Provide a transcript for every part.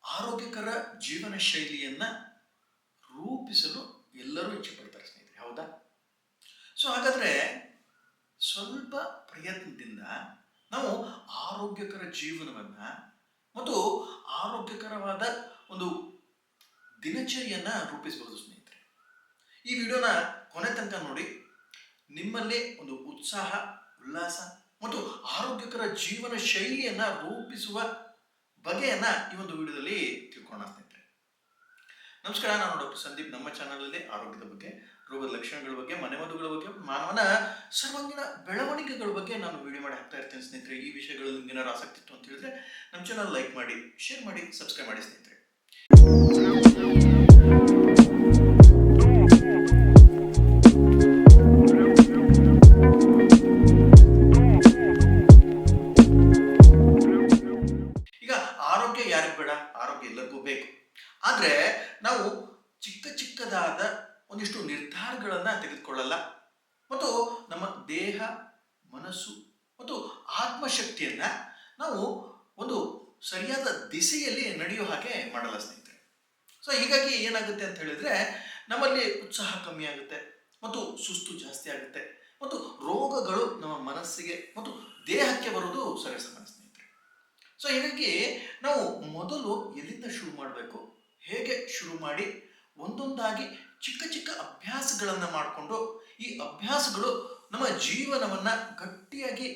ಆರೋಗ್ಯಕರ ಜೀವನ ಶೈಲಿಯನ್ನ ರೂಪಿಸಲು ಎಲ್ಲರೂ ಇಚ್ಛೆ ಪಡ್ತಾರೆ ಸ್ನೇಹಿತರೆ, ಹೌದಾ? ಸೊ ಹಾಗಾದ್ರೆ ಸ್ವಲ್ಪ ಪ್ರಯತ್ನದಿಂದ ನಾವು ಆರೋಗ್ಯಕರ ಜೀವನವನ್ನ ಮತ್ತು ಆರೋಗ್ಯಕರವಾದ ಒಂದು ದಿನಚರಿಯನ್ನ ರೂಪಿಸಬಹುದು ಸ್ನೇಹಿತರೆ. ಈ ವಿಡಿಯೋನ ಕೊನೆ ತನಕ ನೋಡಿ. ನಿಮ್ಮಲ್ಲಿ ಒಂದು ಉತ್ಸಾಹ, ಉಲ್ಲಾಸ ಮತ್ತು ಆರೋಗ್ಯಕರ ಜೀವನ ಶೈಲಿಯನ್ನ ರೂಪಿಸುವ ಬಗೆಯನ್ನ ಈ ಒಂದು ವಿಡಿಯೋದಲ್ಲಿ ತಿಳ್ಕೊಳ್ಳೋಣ ಸ್ನೇಹಿತರೆ. ನಮಸ್ಕಾರ, ನಾನು ಡಾಕ್ಟರ್ ಸಂದೀಪ್. ನಮ್ಮ ಚಾನಲಲ್ಲಿ ಆರೋಗ್ಯದ ಬಗ್ಗೆ, ರೋಗದ ಲಕ್ಷಣಗಳ ಬಗ್ಗೆ, ಮನೆಮದ್ದುಗಳ ಬಗ್ಗೆ, ಮಾನವನ ಸರ್ವಾಂಗೀಣ ಬೆಳವಣಿಗೆಗಳ ಬಗ್ಗೆ ನಾನು ವಿಡಿಯೋ ಮಾಡಿ ಹಾಕ್ತಾ ಇರ್ತೇನೆ ಸ್ನೇಹಿತರೆ. ಈ ವಿಷಯಗಳಲ್ಲಿ ನಿಮ್ಗೆ ಏನಾದ್ರು ಆಸಕ್ತಿ ಇತ್ತು ಅಂತ ಹೇಳಿದ್ರೆ ನಮ್ಮ ಚಾನಲ್ ಲೈಕ್ ಮಾಡಿ, ಶೇರ್ ಮಾಡಿ, ಸಬ್ಸ್ಕ್ರೈಬ್ ಮಾಡಿ ಸ್ನೇಹಿತರೆ. ಈಗ ಆರೋಗ್ಯ ಯಾರಿಗೆ ಬೇಡ? ಆರೋಗ್ಯ ಎಲ್ಲರಿಗೂ ಬೇಕು. ಆದ್ರೆ ನಾವು ಚಿಕ್ಕದಾದ ಒಂದಿಷ್ಟು ನಿರ್ಧಾರಗಳನ್ನ ತೆಗೆದುಕೊಳ್ಳಲ್ಲ ಮತ್ತು ನಮ್ಮ ದೇಹ, ಮನಸ್ಸು ಮತ್ತು ಆತ್ಮಶಕ್ತಿಯನ್ನ ನಾವು ಒಂದು ಸರಿಯಾದ ದಿಸೆಯಲ್ಲಿ ನಡೆಯೋ ಹಾಗೆ ಮಾಡಲ್ಲ ಸ್ನೇಹಿತರೆ. ಸೊ ಹೀಗಾಗಿ ಏನಾಗುತ್ತೆ ಅಂತ ಹೇಳಿದ್ರೆ ನಮ್ಮಲ್ಲಿ ಉತ್ಸಾಹ ಕಮ್ಮಿ ಆಗುತ್ತೆ ಮತ್ತು ಸುಸ್ತು ಜಾಸ್ತಿ ಆಗುತ್ತೆ ಮತ್ತು ರೋಗಗಳು ನಮ್ಮ ಮನಸ್ಸಿಗೆ ಮತ್ತು ದೇಹಕ್ಕೆ ಬರೋದು ಸರ್ವೇಸಾಮಾನ್ಯ ಸ್ನೇಹಿತರೆ. ಸೊ ಹೀಗಾಗಿ ನಾವು ಮೊದಲು ಎಲ್ಲಿಂದ ಶುರು ಮಾಡಬೇಕು, ಹೇಗೆ ಶುರು ಮಾಡಿ ಒಂದೊಂದಾಗಿ ಚಿಕ್ಕ ಅಭ್ಯಾಸಗಳನ್ನು ಮಾಡಿಕೊಂಡು ಈ ಅಭ್ಯಾಸಗಳು ನಮ್ಮ ಜೀವನವನ್ನ ಗಟ್ಟಿಯಾಗಿ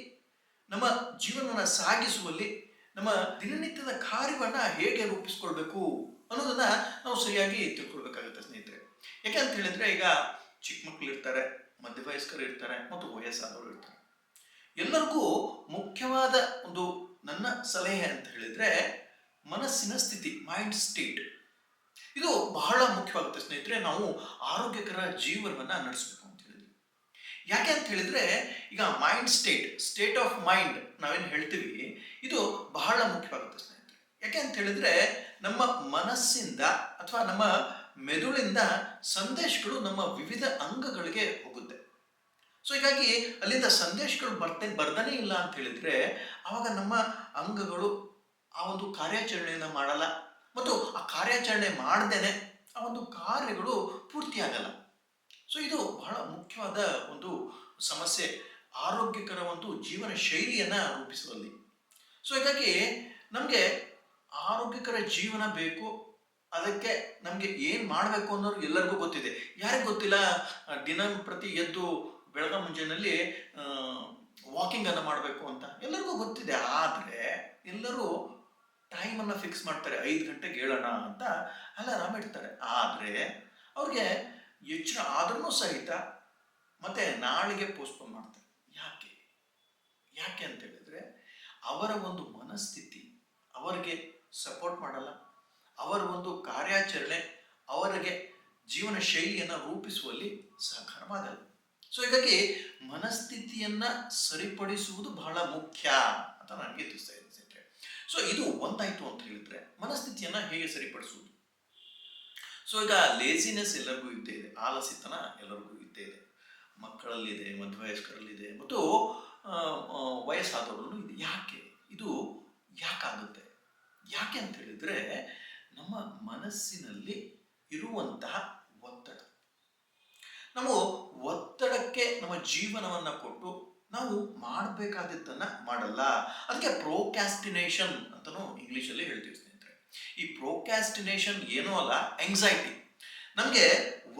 ನಮ್ಮ ಜೀವನವನ್ನ ಸಾಗಿಸುವಲ್ಲಿ ನಮ್ಮ ದಿನನಿತ್ಯದ ಕಾರ್ಯವನ್ನ ಹೇಗೆ ರೂಪಿಸ್ಕೊಳ್ಬೇಕು ಅನ್ನೋದನ್ನ ನಾವು ಸರಿಯಾಗಿ ತಿಳ್ಕೊಳ್ಬೇಕಾಗುತ್ತೆ ಸ್ನೇಹಿತರೆ. ಯಾಕೆ ಅಂತ ಹೇಳಿದ್ರೆ ಈಗ ಚಿಕ್ಕ ಮಕ್ಕಳು ಇರ್ತಾರೆ, ಮಧ್ಯವಯಸ್ಕರು ಇರ್ತಾರೆ ಮತ್ತು ವಯಸ್ಸಾದವರು ಇರ್ತಾರೆ. ಎಲ್ಲರಿಗೂ ಮುಖ್ಯವಾದ ಒಂದು ನನ್ನ ಸಲಹೆ ಅಂತ ಹೇಳಿದ್ರೆ ಮನಸ್ಸಿನ ಸ್ಥಿತಿ, ಮೈಂಡ್ ಸ್ಟೇಟ್, ಇದು ಬಹಳ ಮುಖ್ಯವಾಗುತ್ತೆ ಸ್ನೇಹಿತರೆ. ನಾವು ಆರೋಗ್ಯಕರ ಜೀವನವನ್ನ ನಡೆಸಬೇಕು ಅಂತ ಹೇಳಿದ್ವಿ. ಯಾಕೆ ಅಂತ ಹೇಳಿದ್ರೆ ಈಗ ಮೈಂಡ್ ಸ್ಟೇಟ್ ಆಫ್ ಮೈಂಡ್ ನಾವೇನು ಹೇಳ್ತೀವಿ, ಇದು ಬಹಳ ಮುಖ್ಯವಾಗುತ್ತೆ ಸ್ನೇಹಿತರೆ. ಯಾಕೆ ಅಂತ ಹೇಳಿದ್ರೆ ನಮ್ಮ ಮನಸ್ಸಿಂದ ಅಥವಾ ನಮ್ಮ ಮೆದುಳಿಂದ ಸಂದೇಶಗಳು ನಮ್ಮ ವಿವಿಧ ಅಂಗಗಳಿಗೆ ಹೋಗುತ್ತೆ. ಸೊ ಹೀಗಾಗಿ ಅಲ್ಲಿಂದ ಸಂದೇಶಗಳು ಬರ್ತಾನೆ ಇಲ್ಲ ಅಂತ ಹೇಳಿದ್ರೆ ಆವಾಗ ನಮ್ಮ ಅಂಗಗಳು ಆ ಒಂದು ಕಾರ್ಯಾಚರಣೆಯನ್ನು ಮಾಡಲ್ಲ ಮತ್ತು ಆ ಕಾರ್ಯಾಚರಣೆ ಮಾಡದೇನೆ ಆ ಒಂದು ಕಾರ್ಯಗಳು ಪೂರ್ತಿಯಾಗಲ್ಲ. ಸೊ ಇದು ಬಹಳ ಮುಖ್ಯವಾದ ಒಂದು ಸಮಸ್ಯೆ ಆರೋಗ್ಯಕರ ಒಂದು ಜೀವನ ಶೈಲಿಯನ್ನ ರೂಪಿಸುವಲ್ಲಿ. ಸೊ ಹೀಗಾಗಿ ನಮಗೆ ಆರೋಗ್ಯಕರ ಜೀವನ ಬೇಕು. ಅದಕ್ಕೆ ನಮಗೆ ಏನು ಮಾಡಬೇಕು ಅನ್ನೋರು ಎಲ್ಲರಿಗೂ ಗೊತ್ತಿದೆ. ಯಾರಿಗೆ ಗೊತ್ತಿಲ್ಲ? ದಿನ ಪ್ರತಿ ಎದ್ದು ಬೆಳಗ ಮುಂಜಾನೆಯಲ್ಲಿ ವಾಕಿಂಗ್ ಅನ್ನು ಮಾಡಬೇಕು ಅಂತ ಎಲ್ಲರಿಗೂ ಗೊತ್ತಿದೆ. ಆದರೆ ಎಲ್ಲರೂ ಟೈಮನ್ನು ಫಿಕ್ಸ್ ಮಾಡ್ತಾರೆ, 5 ಗಂಟೆಗೆ ಹೇಳೋಣ ಅಂತ ಅಲಾರಾಮ್ ಇಡ್ತಾರೆ. ಆದರೆ ಅವ್ರಿಗೆ ಎಚ್ಚರ ಆದ್ರೂ ಸಹಿತ ಮತ್ತೆ ನಾಳೆಗೆ ಪೋಸ್ಟ್ಪೋನ್ ಮಾಡ್ತಾರೆ. ಯಾಕೆ ಅಂತ ಹೇಳಿದ್ರೆ ಅವರ ಒಂದು ಮನಸ್ಥಿತಿ ಅವರಿಗೆ ಸಪೋರ್ಟ್ ಮಾಡಲ್ಲ. ಅವರ ಒಂದು ಕಾರ್ಯಾಚರಣೆ ಅವರಿಗೆ ಜೀವನ ಶೈಲಿಯನ್ನು ರೂಪಿಸುವಲ್ಲಿ ಸಹಕಾರ ಮಾಡಲ್ಲ. ಸೊ ಹೀಗಾಗಿ ಮನಸ್ಥಿತಿಯನ್ನ ಸರಿಪಡಿಸುವುದು ಬಹಳ ಮುಖ್ಯ ಅಂತ ನನಗೆ ತಿಳಿಸ್ತಾ ಇದೆ ಸ್ನೇಹಿತರೆ. ಸೊ ಇದು ಒಂದಾಯ್ತು ಅಂತ ಹೇಳಿದ್ರೆ ಮನಸ್ಥಿತಿಯನ್ನ ಹೇಗೆ ಸರಿಪಡಿಸುವುದು? ಸೊ ಈಗ ಲೇಜಿನೆಸ್ ಎಲ್ಲರಿಗೂ ಇದ್ದೇ ಇದೆ, ಆಲಸಿತನ ಎಲ್ಲರಿಗೂ ಇದ್ದೇ ಇದೆ. ಮಕ್ಕಳಲ್ಲಿದೆ, ಮಧ್ಯವಯಸ್ಕರಲ್ಲಿದೆ ಮತ್ತು ವಯಸ್ಸಾದವರಲ್ಲೂ ಇದೆ. ಇದು ಯಾಕಾಗುತ್ತೆ? ಯಾಕೆ ಅಂತ ಹೇಳಿದ್ರೆ ನಮ್ಮ ಮನಸ್ಸಿನಲ್ಲಿ ಇರುವಂತಹ ಒತ್ತಡ. ನಾವು ಒತ್ತಡಕ್ಕೆ ನಮ್ಮ ಜೀವನವನ್ನ ಕೊಟ್ಟು ನಾವು ಮಾಡಬೇಕಾದದ್ದನ್ನ ಮಾಡಲ್ಲ. ಅದಕ್ಕೆ ಪ್ರೋಕ್ಯಾಸ್ಟಿನೇಷನ್ ಅಂತಲೂ ಇಂಗ್ಲಿಷಲ್ಲಿ ಹೇಳ್ತೀವಿ ಸ್ನೇಹಿತರೆ. ಈ ಪ್ರೋಕ್ಯಾಸ್ಟಿನೇಷನ್ ಏನೂ ಅಲ್ಲ, ಎಂಗ್ಸೈಟಿ. ನಮಗೆ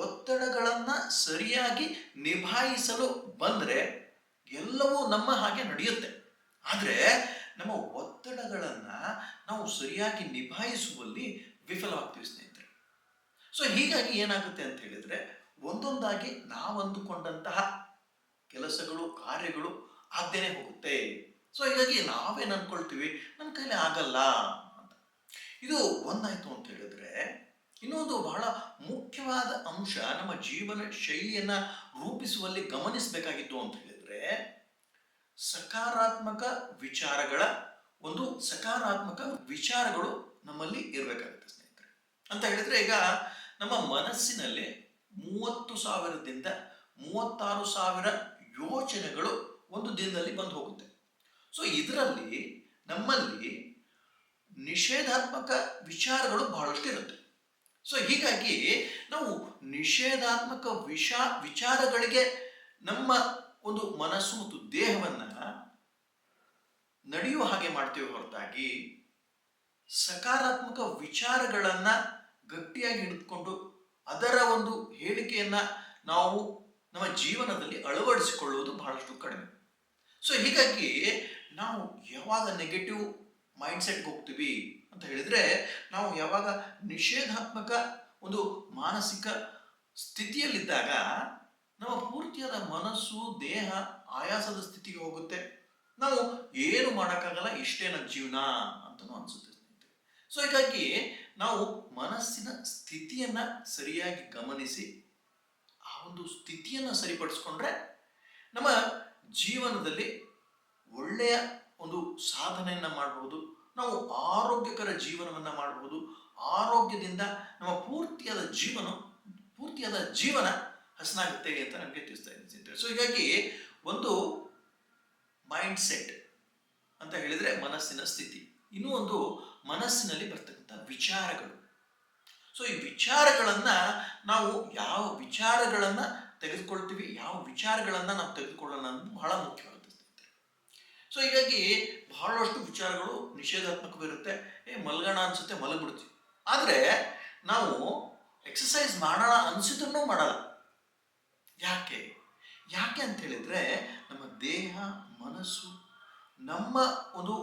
ಒತ್ತಡಗಳನ್ನ ಸರಿಯಾಗಿ ನಿಭಾಯಿಸಲು ಬಂದ್ರೆ ಎಲ್ಲವೂ ನಮ್ಮ ಹಾಗೆ ನಡೆಯುತ್ತೆ. ಆದರೆ ನಮ್ಮ ಒತ್ತಡಗಳನ್ನ ನಾವು ಸರಿಯಾಗಿ ನಿಭಾಯಿಸುವಲ್ಲಿ ವಿಫಲವಾಗ್ತೀವಿ ಸ್ನೇಹಿತರೆ. ಸೊ ಹೀಗಾಗಿ ಏನಾಗುತ್ತೆ ಅಂತ ಹೇಳಿದ್ರೆ ಒಂದೊಂದಾಗಿ ನಾವು ಅಂದುಕೊಂಡಂತಹ ಕೆಲಸಗಳು, ಕಾರ್ಯಗಳು ಆಗದೇನೆ ಹೋಗುತ್ತೆ. ಸೊ ಹೀಗಾಗಿ ನಾವೇನು ಅನ್ಕೊಳ್ತೀವಿ, ನನ್ನ ಕೈಲಿ ಆಗಲ್ಲ ಅಂತ. ಇದು ಒಂದಾಯ್ತು ಅಂತ ಹೇಳಿದ್ರೆ ಇನ್ನೊಂದು ಬಹಳ ಮುಖ್ಯವಾದ ಅಂಶ ನಮ್ಮ ಜೀವನ ಶೈಲಿಯನ್ನ ರೂಪಿಸುವಲ್ಲಿ ಗಮನಿಸಬೇಕಾಗಿತ್ತು ಅಂತ ಹೇಳಿದ್ರೆ ಸಕಾರಾತ್ಮಕ ವಿಚಾರಗಳು ನಮ್ಮಲ್ಲಿ ಇರಬೇಕಾಗುತ್ತೆ ಸ್ನೇಹಿತರೆ. ಅಂತ ಹೇಳಿದ್ರೆ ಈಗ ನಮ್ಮ ಮನಸ್ಸಿನಲ್ಲಿ 30,000ದಿಂದ 36,000 ಯೋಚನೆಗಳು ಒಂದು ದಿನದಲ್ಲಿ ಬಂದು ಹೋಗುತ್ತೆ. ಸೊ ಇದರಲ್ಲಿ ನಮ್ಮಲ್ಲಿ ನಿಷೇಧಾತ್ಮಕ ವಿಚಾರಗಳು ಬಹಳಷ್ಟು ಇರುತ್ತೆ. ಸೊ ಹೀಗಾಗಿ ನಾವು ನಿಷೇಧಾತ್ಮಕ ವಿಚಾರಗಳಿಗೆ ನಮ್ಮ ಒಂದು ಮನಸ್ಸು ಮತ್ತು ದೇಹವನ್ನ ನಡೆಯುವ ಹಾಗೆ ಮಾಡ್ತೇವೆ ಹೊರತಾಗಿ ಸಕಾರಾತ್ಮಕ ವಿಚಾರಗಳನ್ನ ಗಟ್ಟಿಯಾಗಿ ಹಿಡಿದುಕೊಂಡು ಅದರ ಒಂದು ಹೇಳಿಕೆಯನ್ನ ನಾವು ನಮ್ಮ ಜೀವನದಲ್ಲಿ ಅಳವಡಿಸಿಕೊಳ್ಳುವುದು ಬಹಳಷ್ಟು ಕಡಿಮೆ. ಸೊ ಹೀಗಾಗಿ ನಾವು ಯಾವಾಗ ನೆಗೆಟಿವ್ ಮೈಂಡ್ಸೆಟ್ಗೆ ಹೋಗ್ತೀವಿ ಅಂತ ಹೇಳಿದ್ರೆ, ನಾವು ಯಾವಾಗ ನಿಷೇಧಾತ್ಮಕ ಒಂದು ಮಾನಸಿಕ ಸ್ಥಿತಿಯಲ್ಲಿದ್ದಾಗ ನಮ್ಮ ಪೂರ್ತಿಯಾದ ಮನಸ್ಸು ದೇಹ ಆಯಾಸದ ಸ್ಥಿತಿಗೆ ಹೋಗುತ್ತೆ. ನಾವು ಏನು ಮಾಡೋಕ್ಕಾಗಲ್ಲ, ಇಷ್ಟೇ ನನ್ನ ಜೀವನ ಅಂತಲೂ ಅನಿಸುತ್ತೆ. ಸೊ ಹೀಗಾಗಿ ನಾವು ಮನಸ್ಸಿನ ಸ್ಥಿತಿಯನ್ನ ಸರಿಯಾಗಿ ಗಮನಿಸಿ ಆ ಒಂದು ಸ್ಥಿತಿಯನ್ನು ಸರಿಪಡಿಸ್ಕೊಂಡ್ರೆ ನಮ್ಮ ಜೀವನದಲ್ಲಿ ಒಳ್ಳೆಯ ಒಂದು ಸಾಧನೆಯನ್ನ ಮಾಡಬಹುದು. ನಾವು ಆರೋಗ್ಯಕರ ಜೀವನವನ್ನ ಮಾಡಬಹುದು. ಆರೋಗ್ಯದಿಂದ ನಮ್ಮ ಪೂರ್ತಿಯಾದ ಜೀವನ ಹಸನಾಗುತ್ತೆ ಅಂತ ನಮಗೆ ತಿಳಿಸ್ತಾ ಇದ್ದೀನಿ. ಸೊ ಹೀಗಾಗಿ ಒಂದು ಮೈಂಡ್ ಸೆಟ್ ಅಂತ ಹೇಳಿದ್ರೆ ಮನಸ್ಸಿನ ಸ್ಥಿತಿ, ಇನ್ನೂ ಒಂದು ಮನಸ್ಸಿನಲ್ಲಿ ಬರ್ತಕ್ಕಂಥ ವಿಚಾರಗಳು. ಸೊ ಈ ವಿಚಾರಗಳನ್ನ ನಾವು ಯಾವ ವಿಚಾರಗಳನ್ನ ತೆಗೆದುಕೊಳ್ತೀವಿ, ಯಾವ ವಿಚಾರಗಳನ್ನ ನಾವು ತೆಗೆದುಕೊಳ್ಳೋಣ ಅನ್ನೋದು ಬಹಳ ಮುಖ್ಯವಾಗುತ್ತೆ. ಸೊ ಹೀಗಾಗಿ ಬಹಳಷ್ಟು ವಿಚಾರಗಳು ನಿಷೇಧಾತ್ಮಕವಿರುತ್ತೆ. ಮಲ್ಗೋಣ ಅನ್ಸುತ್ತೆ, ಮಲಗ್ಬಿಡ್ತೀವಿ. ಆದರೆ ನಾವು ಎಕ್ಸಸೈಸ್ ಮಾಡೋಣ ಅನ್ಸಿದ್ರೂ ಮಾಡಲ್ಲ. ಯಾಕೆ ಅಂತ ಹೇಳಿದ್ರೆ ನಮ್ಮ ದೇಹ ಮನಸ್ಸು ನಮ್ಮ ಒಂದು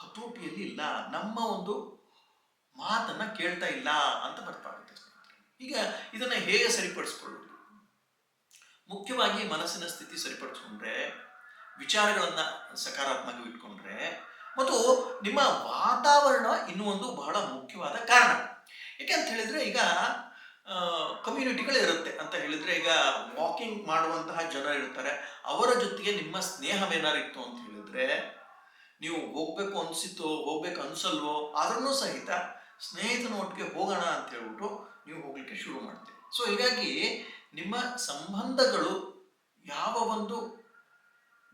ಹತೋಟಿಯಲ್ಲಿ ಇಲ್ಲ, ನಮ್ಮ ಒಂದು ಮಾತನ್ನ ಕೇಳ್ತಾ ಇಲ್ಲ ಅಂತ ಬರ್ತಾಗುತ್ತೆ. ಈಗ ಇದನ್ನ ಹೇಗೆ ಸರಿಪಡಿಸ್ಕೊಳ್ಳೋದು? ಮುಖ್ಯವಾಗಿ ಮನಸ್ಸಿನ ಸ್ಥಿತಿ ಸರಿಪಡಿಸ್ಕೊಂಡ್ರೆ, ವಿಚಾರಗಳನ್ನ ಸಕಾರಾತ್ಮಕ ಇಟ್ಕೊಂಡ್ರೆ, ಮತ್ತು ನಿಮ್ಮ ವಾತಾವರಣ ಇನ್ನೂ ಒಂದು ಬಹಳ ಮುಖ್ಯವಾದ ಕಾರಣ. ಯಾಕೆ ಅಂತ ಹೇಳಿದ್ರೆ, ಈಗ ಕಮ್ಯುನಿಟಿಗಳು ಇರುತ್ತೆ ಅಂತ ಹೇಳಿದ್ರೆ, ಈಗ ವಾಕಿಂಗ್ ಮಾಡುವಂತಹ ಜನರು ಇರ್ತಾರೆ, ಅವರ ಜೊತೆಗೆ ನಿಮ್ಮ ಸ್ನೇಹವೇನಾರು ಇತ್ತು ಅಂತ ಹೇಳಿದ್ರೆ, ನೀವು ಹೋಗ್ಬೇಕು ಅನ್ಸಿತ್ತೋ ಹೋಗ್ಬೇಕು ಅನ್ಸಲ್ವೋ ಆದ್ರೂ ಸಹಿತ ಸ್ನೇಹಿತನ ಒಟ್ಟಿಗೆ ಹೋಗೋಣ ಅಂತ ಹೇಳ್ಬಿಟ್ಟು ನೀವು ಹೋಗ್ಲಿಕ್ಕೆ ಶುರು ಮಾಡ್ತೀವಿ. ಸೊ ಹೀಗಾಗಿ ನಿಮ್ಮ ಸಂಬಂಧಗಳು ಯಾವ ಒಂದು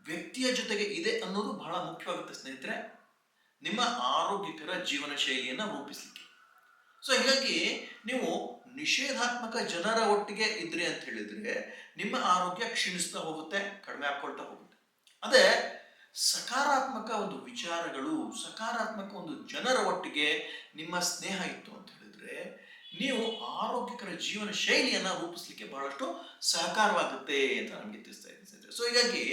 ವ್ಯಕ್ತಿಯ ಜೊತೆಗೆ ಇದೆ ಅನ್ನೋದು ಬಹಳ ಮುಖ್ಯವಾಗುತ್ತೆ ಸ್ನೇಹಿತರೆ, ನಿಮ್ಮ ಆರೋಗ್ಯಕರ ಜೀವನ ಶೈಲಿಯನ್ನು ರೂಪಿಸಲಿಕ್ಕೆ. ಸೊ ಹೀಗಾಗಿ ನೀವು ನಿಷೇಧಾತ್ಮಕ ಜನರ ಒಟ್ಟಿಗೆ ಇದ್ರಿ ಅಂತ ಹೇಳಿದ್ರೆ ನಿಮ್ಮ ಆರೋಗ್ಯ ಕ್ಷೀಣಿಸ್ತಾ ಹೋಗುತ್ತೆ, ಕಡಿಮೆ ಆಗ್ಕೊಳ್ತಾ ಹೋಗುತ್ತೆ. ಅದೇ ಸಕಾರಾತ್ಮಕ ಒಂದು ವಿಚಾರಗಳು, ಸಕಾರಾತ್ಮಕ ಒಂದು ಜನರ ಒಟ್ಟಿಗೆ ನಿಮ್ಮ ಸ್ನೇಹ ಇತ್ತು ಅಂತ ಹೇಳಿದ್ರೆ ನೀವು ಆರೋಗ್ಯಕರ ಜೀವನ ಶೈಲಿಯನ್ನ ರೂಪಿಸಲಿಕ್ಕೆ ಬಹಳಷ್ಟು ಸಹಕಾರವಾಗುತ್ತೆ ಅಂತ ನಮಗೆ ತಿಳಿಸ್ತಾ ಇದ್ದೀನಿ. ಸೊ ಹೀಗಾಗಿ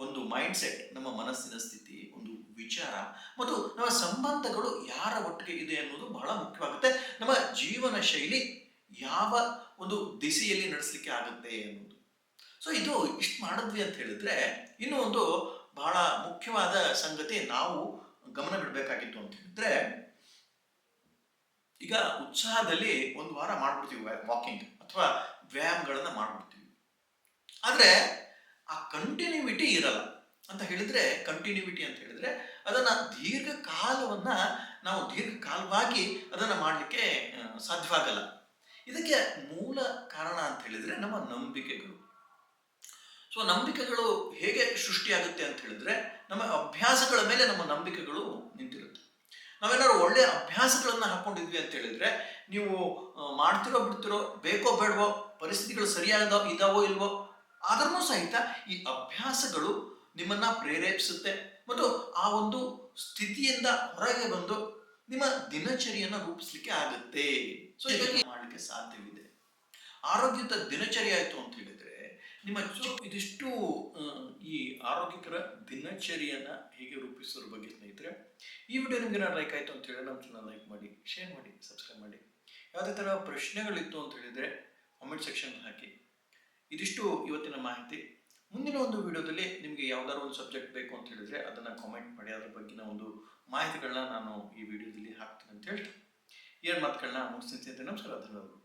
ಒಂದು ಮೈಂಡ್ ಸೆಟ್, ನಮ್ಮ ಮನಸ್ಸಿನ ಸ್ಥಿತಿ, ಒಂದು ವಿಚಾರ ಮತ್ತು ನಮ್ಮ ಸಂಬಂಧಗಳು ಯಾರ ಒಟ್ಟಿಗೆ ಇದೆ ಅನ್ನೋದು ಬಹಳ ಮುಖ್ಯವಾಗುತ್ತೆ. ನಮ್ಮ ಜೀವನ ಶೈಲಿ ಯಾವ ಒಂದು ದಿಸೆಯಲ್ಲಿ ನಡೆಸಲಿಕ್ಕೆ ಆಗುತ್ತೆ ಅನ್ನೋದು. ಸೊ ಇದು ಇಷ್ಟು ಮಾಡಿದ್ವಿ ಅಂತ ಹೇಳಿದ್ರೆ, ಇನ್ನೂ ಒಂದು ಬಹಳ ಮುಖ್ಯವಾದ ಸಂಗತಿ ನಾವು ಗಮನ ಬಿಡಬೇಕಾಗಿತ್ತು ಅಂತ ಹೇಳಿದ್ರೆ, ಈಗ ಉತ್ಸಾಹದಲ್ಲಿ ಒಂದು ವಾರ ಮಾಡ್ಬಿಡ್ತೀವಿ ವಾಕಿಂಗ್ ಅಥವಾ ವ್ಯಾಯಾಮಗಳನ್ನ ಮಾಡ್ಬಿಡ್ತೀವಿ, ಆದ್ರೆ ಆ ಕಂಟಿನ್ಯೂವಿಟಿ ಇರಲ್ಲ. ಅಂತ ಹೇಳಿದ್ರೆ ಕಂಟಿನ್ಯೂವಿಟಿ ಅಂತ ಹೇಳಿದ್ರೆ ಅದನ್ನ ದೀರ್ಘಕಾಲವಾಗಿ ಅದನ್ನ ಮಾಡಲಿಕ್ಕೆ ಸಾಧ್ಯವಾಗಲ್ಲ. ಇದಕ್ಕೆ ಮೂಲ ಕಾರಣ ಅಂತ ಹೇಳಿದ್ರೆ ನಮ್ಮ ನಂಬಿಕೆಗಳು. ಸೊ ನಂಬಿಕೆಗಳು ಹೇಗೆ ಸೃಷ್ಟಿಯಾಗುತ್ತೆ ಅಂತ ಹೇಳಿದ್ರೆ, ನಮ್ಮ ಅಭ್ಯಾಸಗಳ ಮೇಲೆ ನಮ್ಮ ನಂಬಿಕೆಗಳು ನಿಂತಿರುತ್ತೆ. ನಾವೇನಾದ್ರು ಒಳ್ಳೆಯ ಅಭ್ಯಾಸಗಳನ್ನ ಹಾಕೊಂಡಿದ್ವಿ ಅಂತ ಹೇಳಿದ್ರೆ, ನೀವು ಮಾಡ್ತಿರೋ ಬಿಡ್ತಿರೋ, ಬೇಕೋ ಬೇಡವೋ, ಪರಿಸ್ಥಿತಿಗಳು ಸರಿಯಾದ ಇದಾವೋ ಇಲ್ವೋ, ಆದ್ರೂ ಸಹಿತ ಈ ಅಭ್ಯಾಸಗಳು ನಿಮ್ಮನ್ನ ಪ್ರೇರೇಪಿಸುತ್ತೆ ಮತ್ತು ಆ ಒಂದು ಸ್ಥಿತಿಯಿಂದ ಹೊರಗೆ ಬಂದು ನಿಮ್ಮ ದಿನಚರಿಯನ್ನ ರೂಪಿಸಲಿಕ್ಕೆ ಆಗುತ್ತೆ. ಸೊ ಹೀಗಾಗಿ ಮಾಡಲಿಕ್ಕೆ ಸಾಧ್ಯವಿದೆ. ಆರೋಗ್ಯದ ದಿನಚರಿ ಆಯ್ತು ಅಂತ ಹೇಳಿದ್ರೆ ನಿಮ್ಮ ಇದಿಷ್ಟು ಈ ಆರೋಗ್ಯಕರ ದಿನಚರಿಯನ್ನ ಹೇಗೆ ರೂಪಿಸೋದ್ರ ಬಗ್ಗೆ ಸ್ನೇಹಿತರೆ, ಈ ವಿಡಿಯೋ ನಿಮ್ಗೆ ಲೈಕ್ ಆಯ್ತು ಅಂತ ಹೇಳಿದ್ರೆ ನಮ್ಮ ಚಾನಲ್ ಲೈಕ್ ಮಾಡಿ, ಶೇರ್ ಮಾಡಿ, ಸಬ್ಸ್ಕ್ರೈಬ್ ಮಾಡಿ. ಯಾವುದೇ ತರ ಪ್ರಶ್ನೆಗಳಿತ್ತು ಅಂತ ಹೇಳಿದ್ರೆ ಕಾಮೆಂಟ್ ಸೆಕ್ಷನ್ ಹಾಕಿ. ಇದಿಷ್ಟು ಇವತ್ತಿನ ಮಾಹಿತಿ. ಮುಂದಿನ ಒಂದು ವಿಡಿಯೋದಲ್ಲಿ ನಿಮಗೆ ಯಾವ್ದಾದ್ರು ಒಂದು ಸಬ್ಜೆಕ್ಟ್ ಬೇಕು ಅಂತ ಹೇಳಿದ್ರೆ ಅದನ್ನ ಕಾಮೆಂಟ್ ಮಾಡಿ, ಅದ್ರ ಬಗ್ಗಿನ ಒಂದು ಮಾಹಿತಿಗಳನ್ನ ನಾನು ಈ ವಿಡಿಯೋದಲ್ಲಿ ಹಾಕ್ತೀನಿ ಅಂತ ಹೇಳ್ತೀನಿ. ಎರಡು ಮಾತುಗಳನ್ನ ಮುಗಿಸ್ತೀನಿ. ನಮಸ್ಕಾರ, ಧನ್ಯವಾದಗಳು.